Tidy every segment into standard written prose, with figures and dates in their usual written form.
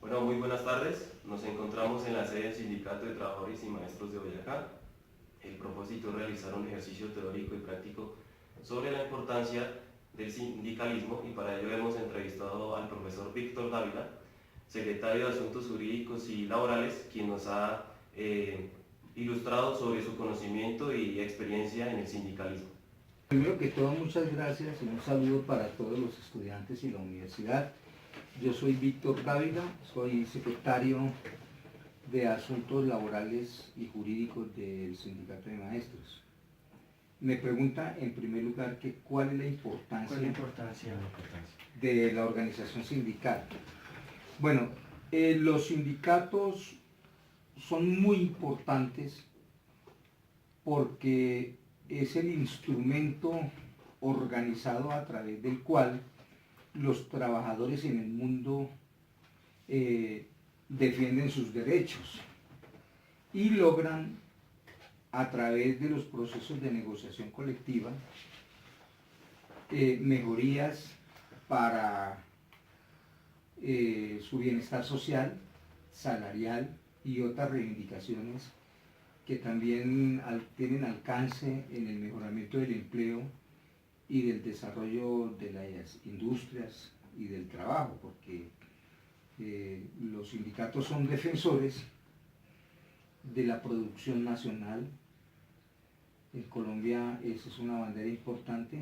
Bueno, muy buenas tardes. Nos encontramos en la sede del Sindicato de Trabajadores y Maestros de Boyacá. El propósito es realizar un ejercicio teórico y práctico sobre la importancia del sindicalismo, y para ello hemos entrevistado al profesor Víctor Dávila, secretario de Asuntos Jurídicos y Laborales, quien nos ha ilustrado sobre su conocimiento y experiencia en el sindicalismo. Primero que todo, muchas gracias y un saludo para todos los estudiantes y la universidad. Yo soy Víctor Dávila, soy secretario de Asuntos Laborales y Jurídicos del Sindicato de Maestros. Me pregunta en primer lugar que cuál es la importancia de la organización sindical. Bueno, los sindicatos son muy importantes porque es el instrumento organizado a través del cual los trabajadores en el mundo defienden sus derechos y logran, a través de los procesos de negociación colectiva, mejorías para su bienestar social, salarial y otras reivindicaciones que también tienen alcance en el mejoramiento del empleo y del desarrollo de las industrias y del trabajo, porque los sindicatos son defensores de la producción nacional. En Colombia esa es una bandera importante.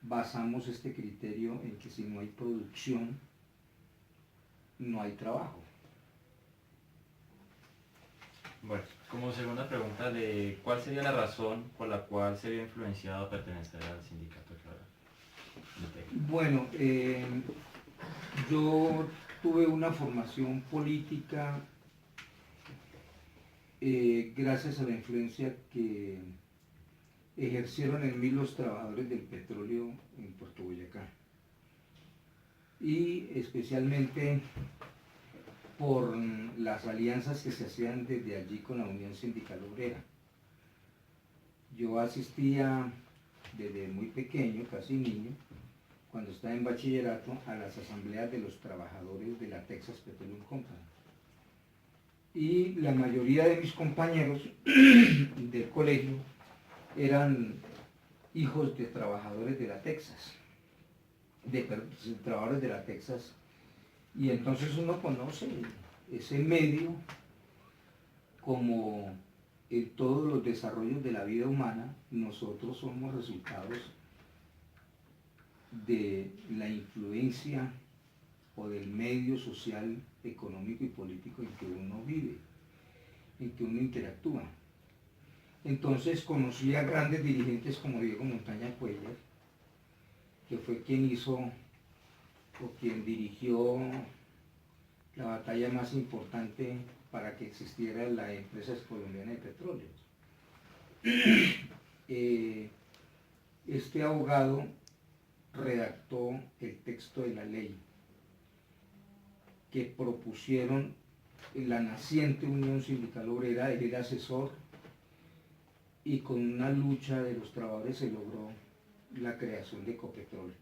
Basamos este criterio en que si no hay producción, no hay trabajo. Bueno, como segunda pregunta, ¿cuál sería la razón por la cual se vio influenciado a pertenecer al sindicato de técnicos? Bueno, yo tuve una formación política gracias a la influencia que ejercieron en mí los trabajadores del petróleo en Puerto Boyacá, y especialmente por las alianzas que se hacían desde allí con la Unión Sindical Obrera. Yo asistía desde muy pequeño, casi niño, cuando estaba en bachillerato, a las asambleas de los trabajadores de la Texas Petroleum Company. Y la mayoría de mis compañeros del colegio eran hijos de trabajadores de la Texas, trabajadores de la Texas, y entonces uno conoce ese medio como en todos los desarrollos de la vida humana. Nosotros somos resultados de la influencia o del medio social, económico y político en que uno vive, en que uno interactúa. Entonces conocí a grandes dirigentes como Diego Montaña Cuellar, que fue quien hizo o quien dirigió la batalla más importante para que existiera la empresa colombiana de petróleos. Este abogado redactó el texto de la ley que propusieron en la naciente Unión Sindical Obrera. Él era asesor, y con una lucha de los trabajadores se logró la creación de Ecopetrol,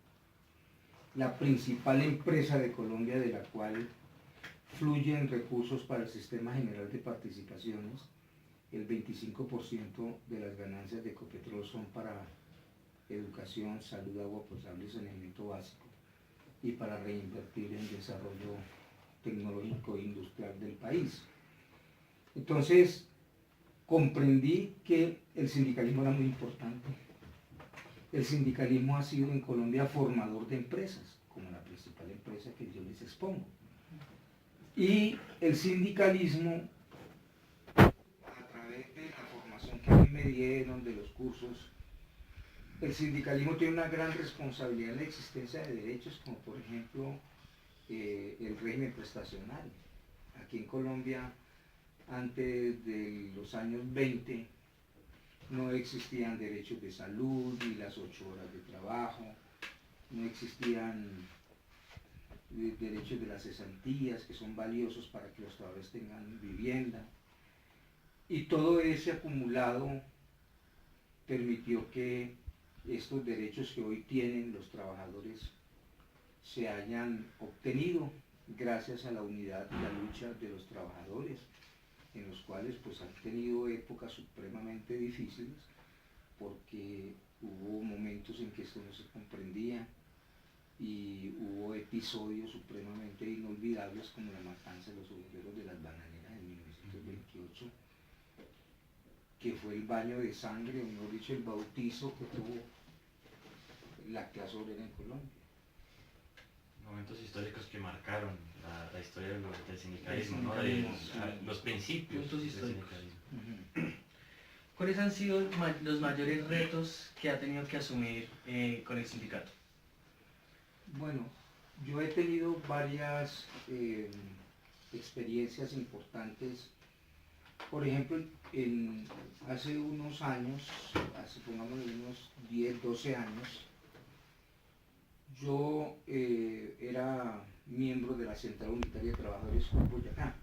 la principal empresa de Colombia, de la cual fluyen recursos para el Sistema General de Participaciones. El 25% de las ganancias de Ecopetrol son para educación, salud, agua potable y saneamiento básico, y para reinvertir en desarrollo tecnológico e industrial del país. Entonces comprendí que el sindicalismo era muy importante. El sindicalismo ha sido en Colombia formador de empresas, como la principal empresa que yo les expongo. Y el sindicalismo, a través de la formación que a mí me dieron, de los cursos, el sindicalismo tiene una gran responsabilidad en la existencia de derechos, como por ejemplo el régimen prestacional. Aquí en Colombia, antes de los años 20, no existían derechos de salud, ni las 8 horas de trabajo, no existían derechos de las cesantías, que son valiosos para que los trabajadores tengan vivienda. Y todo ese acumulado permitió que estos derechos que hoy tienen los trabajadores se hayan obtenido gracias a la unidad y la lucha de los trabajadores, en los cuales pues han tenido épocas supremamente difíciles, porque hubo momentos en que esto no se comprendía y hubo episodios supremamente inolvidables como la matanza de los obreros de las bananeras en 1928, que fue el baño de sangre, o mejor dicho, el bautizo que tuvo la clase obrera en Colombia. Momentos históricos que marcaron la historia del sindicalismo, ¿no? Los principios Puntos del históricos. sindicalismo. ¿Cuáles han sido los mayores retos que ha tenido que asumir con el sindicato? Bueno, yo he tenido varias experiencias importantes. Por ejemplo, hace unos años, pongamos unos 10, 12 años, yo era miembro de la Central Unitaria de Trabajadores CUT Boyacá.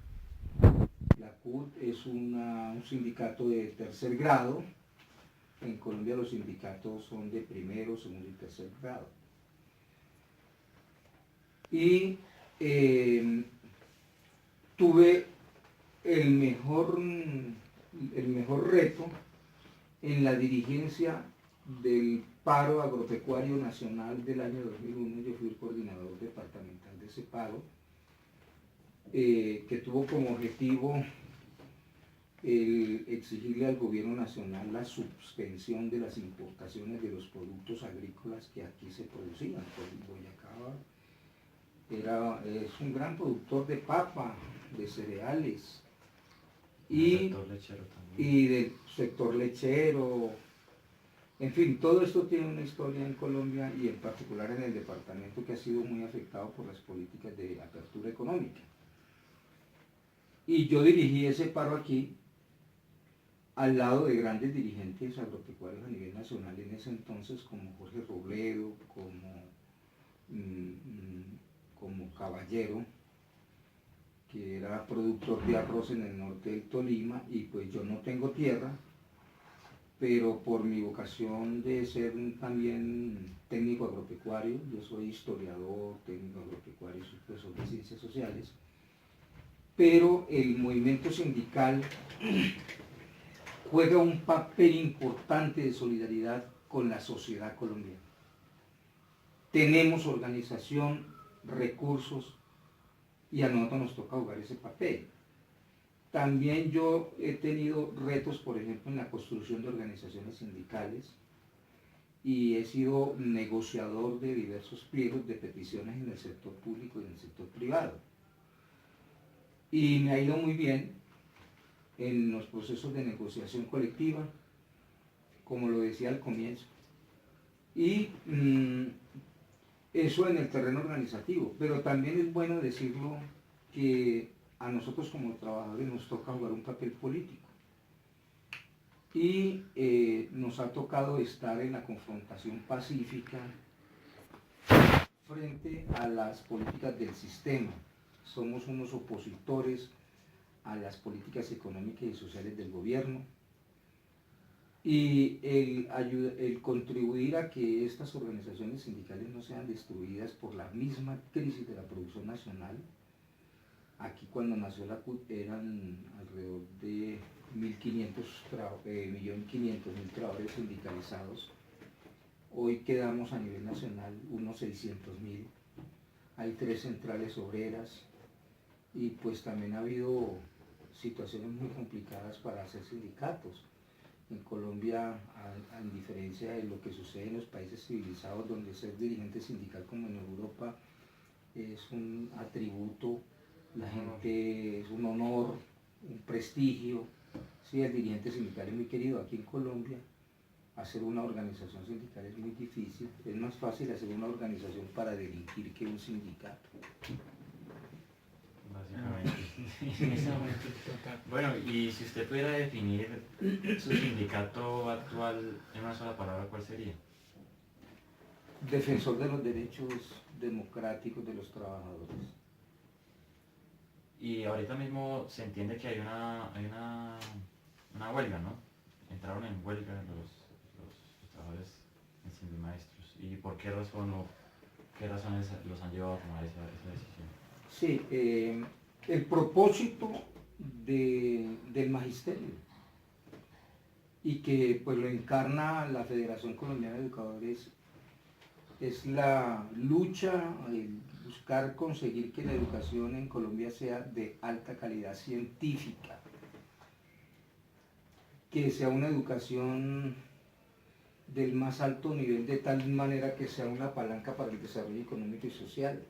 La CUT es un sindicato de tercer grado. En Colombia los sindicatos son de primero, segundo y tercer grado. Y tuve el mejor reto en la dirigencia del paro agropecuario nacional del año 2001. Yo fui el coordinador departamental de ese paro, que tuvo como objetivo el exigirle al gobierno nacional la suspensión de las importaciones de los productos agrícolas que aquí se producían. Boyacá es un gran productor de papa, de cereales y del sector lechero. En fin, todo esto tiene una historia en Colombia y en particular en el departamento, que ha sido muy afectado por las políticas de apertura económica. Y yo dirigí ese paro aquí al lado de grandes dirigentes agropecuarios a nivel nacional en ese entonces, como Jorge Robledo, como Caballero, que era productor de arroz en el norte del Tolima, y pues yo no tengo tierra, pero por mi vocación de ser también técnico agropecuario, yo soy historiador, técnico agropecuario y soy profesor de ciencias sociales, pero el movimiento sindical juega un papel importante de solidaridad con la sociedad colombiana. Tenemos organización, recursos, y a nosotros nos toca jugar ese papel. También yo he tenido retos, por ejemplo, en la construcción de organizaciones sindicales, y he sido negociador de diversos pliegos de peticiones en el sector público y en el sector privado. Y me ha ido muy bien en los procesos de negociación colectiva, como lo decía al comienzo. Y eso en el terreno organizativo, pero también es bueno decirlo que a nosotros como trabajadores nos toca jugar un papel político. Y nos ha tocado estar en la confrontación pacífica frente a las políticas del sistema. Somos unos opositores a las políticas económicas y sociales del gobierno, y el contribuir a que estas organizaciones sindicales no sean destruidas por la misma crisis de la producción nacional. Aquí cuando nació la CUT eran alrededor de 1.500.000 trabajadores sindicalizados. Hoy quedamos a nivel nacional unos 600.000. Hay 3 centrales obreras, y pues también ha habido situaciones muy complicadas para hacer sindicatos. En Colombia, a diferencia de lo que sucede en los países civilizados, donde ser dirigente sindical como en Europa es un atributo, la gente es un honor, un prestigio. Sí, el dirigente sindical es muy querido. Aquí en Colombia, hacer una organización sindical es muy difícil. Es más fácil hacer una organización para delinquir que un sindicato. Bueno, y si usted pudiera definir su sindicato actual en una sola palabra, ¿cuál sería? Defensor de los derechos democráticos de los trabajadores. Y ahorita mismo se entiende que hay una huelga, ¿no? Entraron en huelga los trabajadores en Sindimaestros. ¿Y por qué razón o qué razones los han llevado a tomar esa decisión? Sí, el propósito del magisterio, y que pues lo encarna la Federación Colombiana de Educadores, es la lucha, el buscar conseguir que la educación en Colombia sea de alta calidad científica, que sea una educación del más alto nivel, de tal manera que sea una palanca para el desarrollo económico y social,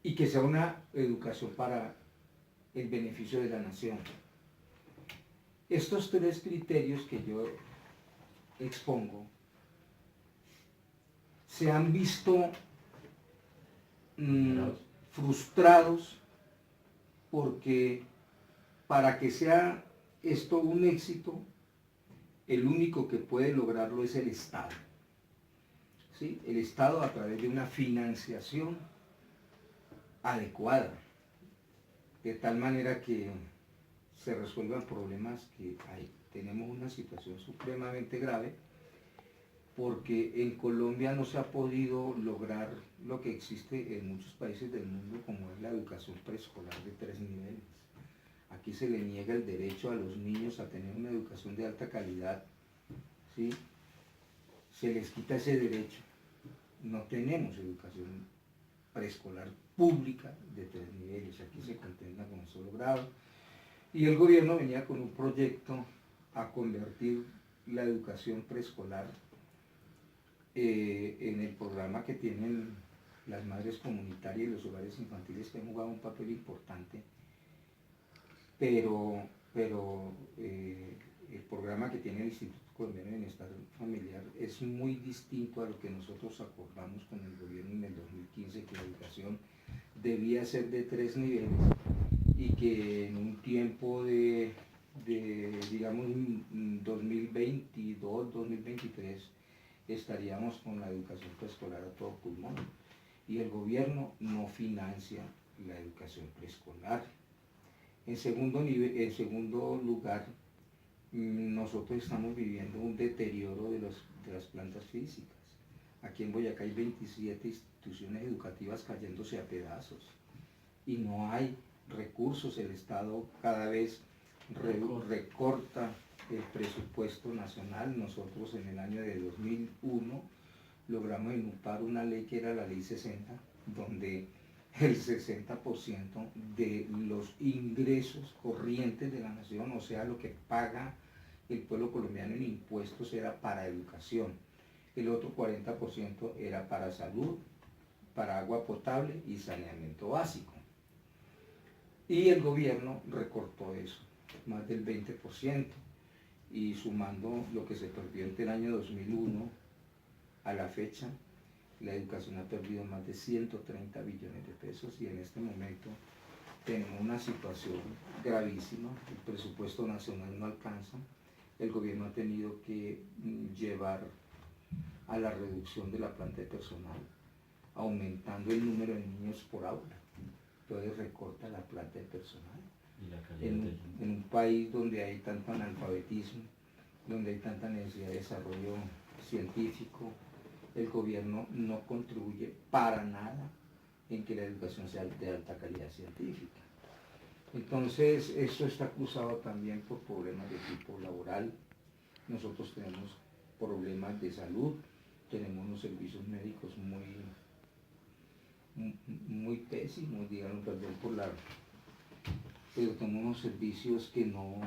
y que sea una educación para el beneficio de la nación. Estos tres criterios que yo expongo se han visto frustrados, porque para que sea esto un éxito, el único que puede lograrlo es el Estado. ¿Sí? El Estado, a través de una financiación adecuada, de tal manera que se resuelvan problemas que hay. Tenemos una situación supremamente grave, porque en Colombia no se ha podido lograr lo que existe en muchos países del mundo, como es la educación preescolar de 3 niveles. Aquí se le niega el derecho a los niños a tener una educación de alta calidad, ¿sí? Se les quita ese derecho. No tenemos educación preescolar pública de 3 niveles, aquí se contempla con un solo grado. Y el gobierno venía con un proyecto a convertir la educación preescolar en el programa que tienen las madres comunitarias y los hogares infantiles, que han jugado un papel importante, pero el programa que tiene el Instituto Colombiano de Bienestar Familiar es muy distinto a lo que nosotros acordamos con el gobierno en el 2015, que la educación debía ser de 3 niveles, y que en un tiempo de digamos, 2022, 2023, estaríamos con la educación preescolar a todo pulmón. Y el gobierno no financia la educación preescolar. En segundo lugar, nosotros estamos viviendo un deterioro de las plantas físicas. Aquí en Boyacá hay 27 instituciones educativas cayéndose a pedazos, y no hay recursos. El Estado cada vez recorta el presupuesto nacional. Nosotros en el año de 2001 logramos enunciar una ley que era la Ley 60, donde el 60% de los ingresos corrientes de la nación, o sea, lo que paga el pueblo colombiano en impuestos, era para educación. El otro 40% era para salud, para agua potable y saneamiento básico. Y el gobierno recortó eso, más del 20%, y sumando lo que se perdió entre el año 2001 a la fecha, la educación ha perdido más de 130 billones de pesos, y en este momento tenemos una situación gravísima. El presupuesto nacional no alcanza. El gobierno ha tenido que llevar a la reducción de la planta de personal, aumentando el número de niños por aula. Entonces recorta la planta de personal. Y la calidad En un país donde hay tanto analfabetismo, donde hay tanta necesidad de desarrollo científico, el gobierno no contribuye para nada en que la educación sea de alta calidad científica. Entonces, esto está cruzado también por problemas de tipo laboral. Nosotros tenemos problemas de salud, tenemos unos servicios médicos muy pésimos, digamos, perdón por la... pero tenemos unos servicios que no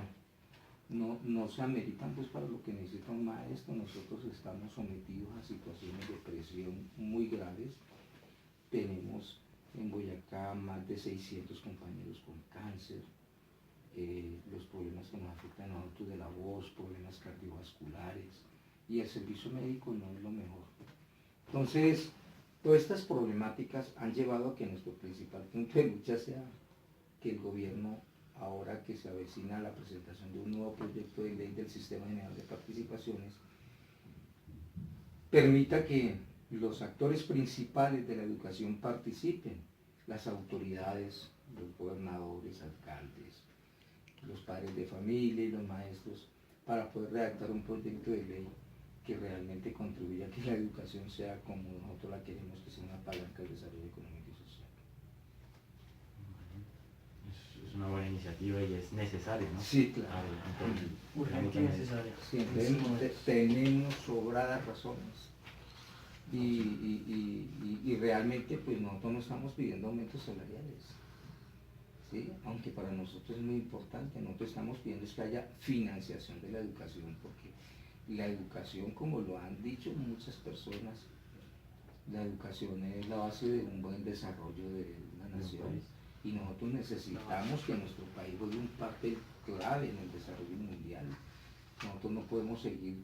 se ameritan pues para lo que necesita un maestro. Nosotros estamos sometidos a situaciones de presión muy graves. Tenemos en Boyacá más de 600 compañeros con cáncer, los problemas que nos afectan a nosotros de la voz, problemas cardiovasculares, y el servicio médico no es lo mejor. Entonces, todas estas problemáticas han llevado a que nuestro principal punto de lucha sea que el gobierno, ahora que se avecina la presentación de un nuevo proyecto de ley del Sistema General de Participaciones, permita que los actores principales de la educación participen, las autoridades, los gobernadores, alcaldes, los padres de familia y los maestros, para poder redactar un proyecto de ley que realmente contribuya a que la educación sea como nosotros la queremos, que sea una palanca del desarrollo económico y social. una buena iniciativa y es necesario, ¿no? Sí, claro. Ante el Urgente y ámbito médico. necesaria. Sí, En estos momentos. tenemos sobradas razones. Y realmente pues nosotros no estamos pidiendo aumentos salariales, ¿sí? Aunque para nosotros es muy importante, nosotros estamos pidiendo es que haya financiación de la educación, porque la educación, como lo han dicho muchas personas, la educación es la base de un buen desarrollo de la nación y nosotros necesitamos que nuestro país juegue un papel clave en el desarrollo mundial. Nosotros no podemos seguir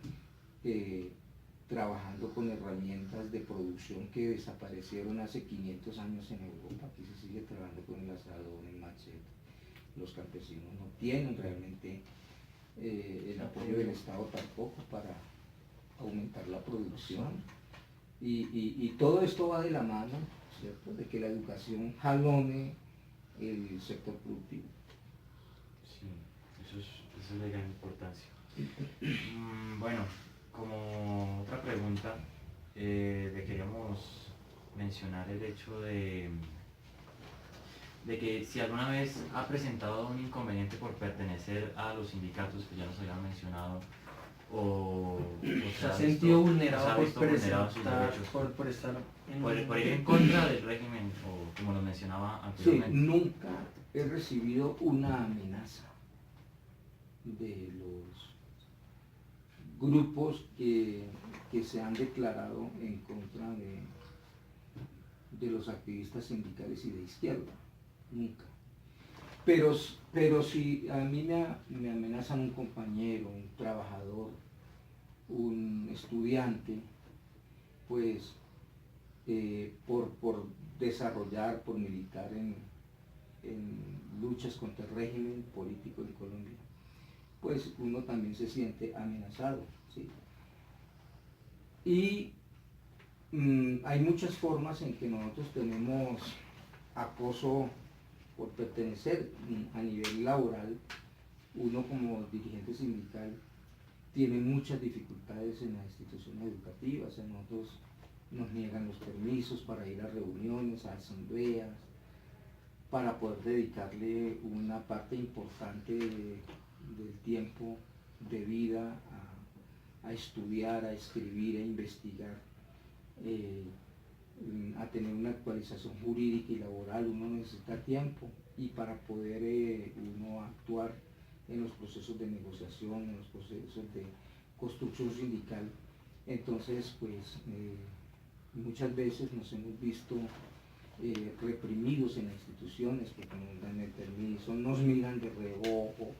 trabajando con herramientas de producción que desaparecieron hace 500 años en Europa. Aquí se sigue trabajando con el asadón, el machete. Los campesinos no tienen realmente el apoyo del Estado tampoco para aumentar la producción. Y todo esto va de la mano, ¿cierto?, de que la educación jalone el sector productivo. Sí, eso es de gran importancia. Bueno, como otra pregunta, le queríamos mencionar el hecho de que si alguna vez ha presentado un inconveniente por pertenecer a los sindicatos que ya nos habían mencionado, o Se ha sentido o se vulnerado ha por visto vulnerado sus presentar, derechos, por estar en por ir en contra del régimen, o como lo mencionaba Sí, anteriormente. nunca he recibido una amenaza de los grupos que se han declarado en contra de los activistas sindicales y de izquierda, nunca. Pero si a mí me amenazan un compañero, un trabajador, un estudiante, pues por desarrollar, por militar en luchas contra el régimen político en Colombia, pues uno también se siente amenazado, ¿sí? Y hay muchas formas en que nosotros tenemos acoso por pertenecer a nivel laboral. Uno como dirigente sindical tiene muchas dificultades en las instituciones educativas. A nosotros nos niegan los permisos para ir a reuniones, a asambleas, para poder dedicarle una parte importante del tiempo de vida a estudiar, a escribir, a investigar, a tener una actualización jurídica y laboral. Uno necesita tiempo, y para poder uno actuar en los procesos de negociación, en los procesos de construcción sindical. Entonces, pues muchas veces nos hemos visto reprimidos en las instituciones porque no nos dan el permiso, nos miran de reojo,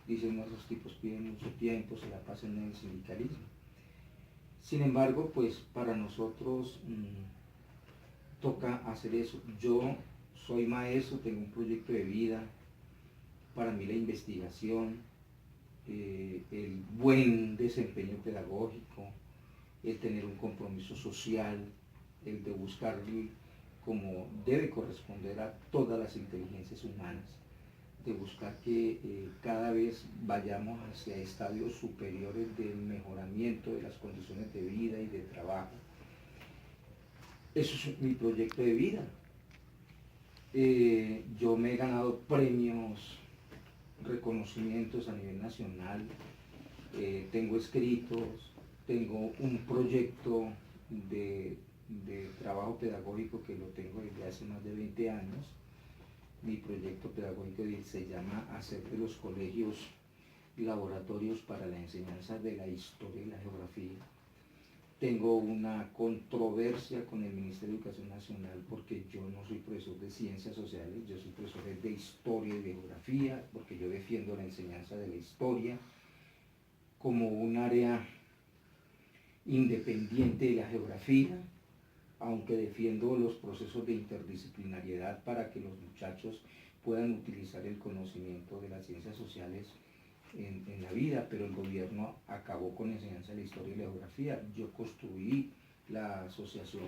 dicen: no, esos tipos piden mucho tiempo, se la pasan en el sindicalismo. Sin embargo, pues para nosotros toca hacer eso. Yo soy maestro, tengo un proyecto de vida. Para mí la investigación, el buen desempeño pedagógico, el tener un compromiso social, el de buscar como debe corresponder a todas las inteligencias humanas, de buscar que cada vez vayamos hacia estadios superiores del mejoramiento de las condiciones de vida y de trabajo. Eso es mi proyecto de vida. Yo me he ganado premios, reconocimientos a nivel nacional, tengo escritos, tengo un proyecto de trabajo pedagógico que lo tengo desde hace más de 20 años. Mi proyecto pedagógico se llama Hacer de los colegios laboratorios para la enseñanza de la historia y la geografía. Tengo una controversia con el Ministerio de Educación Nacional porque yo no soy profesor de ciencias sociales, yo soy profesor de historia y de geografía, porque yo defiendo la enseñanza de la historia como un área independiente de la geografía, aunque defiendo los procesos de interdisciplinariedad para que los muchachos puedan utilizar el conocimiento de las ciencias sociales en la vida, pero el gobierno acabó con la enseñanza de la historia y la geografía. Yo construí la asociación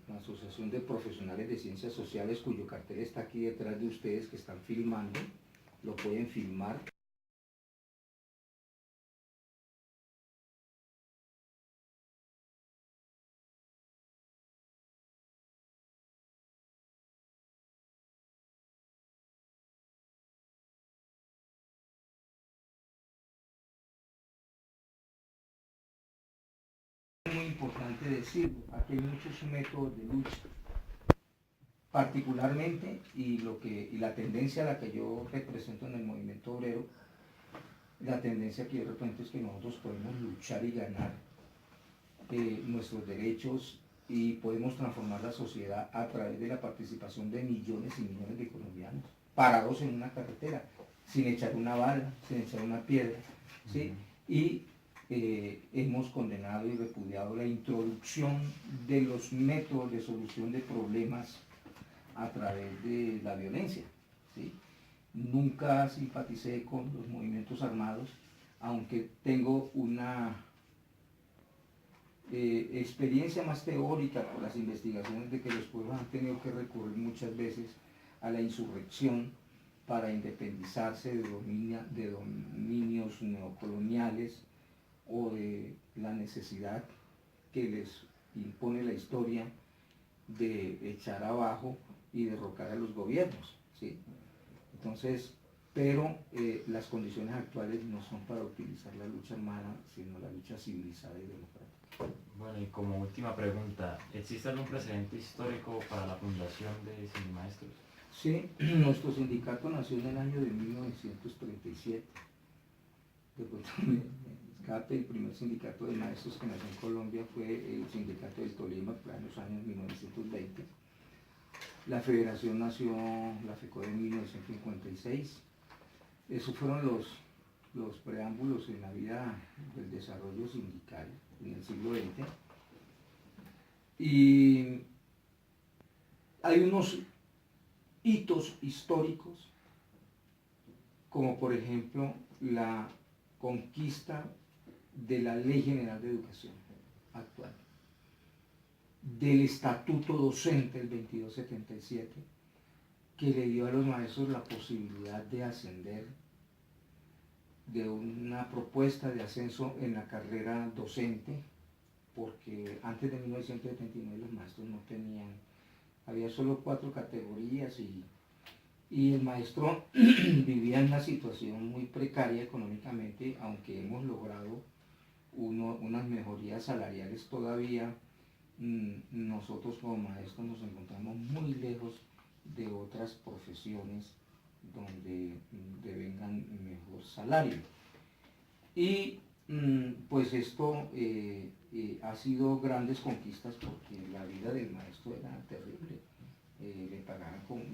la Asociación de Profesionales de Ciencias Sociales, cuyo cartel está aquí detrás de ustedes que están filmando, lo pueden filmar. importante decirlo, aquí hay muchos métodos de lucha. Particularmente, y la tendencia a la que yo represento en el movimiento obrero, la tendencia que yo represento es que nosotros podemos luchar y ganar nuestros derechos y podemos transformar la sociedad a través de la participación de millones y millones de colombianos, parados en una carretera, sin echar una bala, sin echar una piedra, ¿sí? Y hemos condenado y repudiado la introducción de los métodos de solución de problemas a través de la violencia, ¿sí? Nunca simpaticé con los movimientos armados, aunque tengo una experiencia más teórica por las investigaciones de que los pueblos han tenido que recurrir muchas veces a la insurrección para independizarse de dominios neocoloniales o de la necesidad que les impone la historia de echar abajo y derrocar a los gobiernos, ¿sí? Entonces, pero las condiciones actuales no son para utilizar la lucha armada, sino la lucha civilizada y democrática. Bueno, y como última pregunta, ¿existe algún precedente histórico para la fundación de Sindimaestros? Sí, nuestro sindicato nació en el año de 1937. De pronto me escape, el primer sindicato de maestros que nació en Colombia fue el sindicato del Tolima, en los años 1920. La federación nació, la FECODE, en 1956. Esos fueron los preámbulos en la vida del desarrollo sindical en el siglo XX. Y hay unos hitos históricos, como por ejemplo la conquista de la Ley General de Educación actual, del Estatuto Docente del 2277, que le dio a los maestros la posibilidad de ascender, de una propuesta de ascenso en la carrera docente, porque antes de 1979 los maestros no tenían, había solo 4 categorías y el maestro vivía en una situación muy precaria económicamente, aunque hemos logrado unas mejorías salariales todavía. Nosotros como maestros nos encontramos muy lejos de otras profesiones donde devengan mejor salario. Y pues esto ha sido grandes conquistas, porque la vida del maestro era terrible.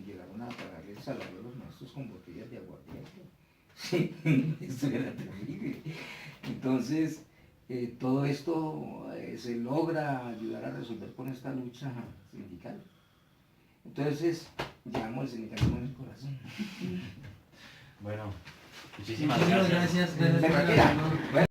Llegaron a pagarle el salario a los maestros con botellas de aguardiente. Sí, esto era terrible. Entonces, todo esto se logra ayudar a resolver con esta lucha sindical. Entonces, llevamos el sindicalismo en el corazón. Bueno, muchísimas Muchísimas gracias. gracias. Bueno,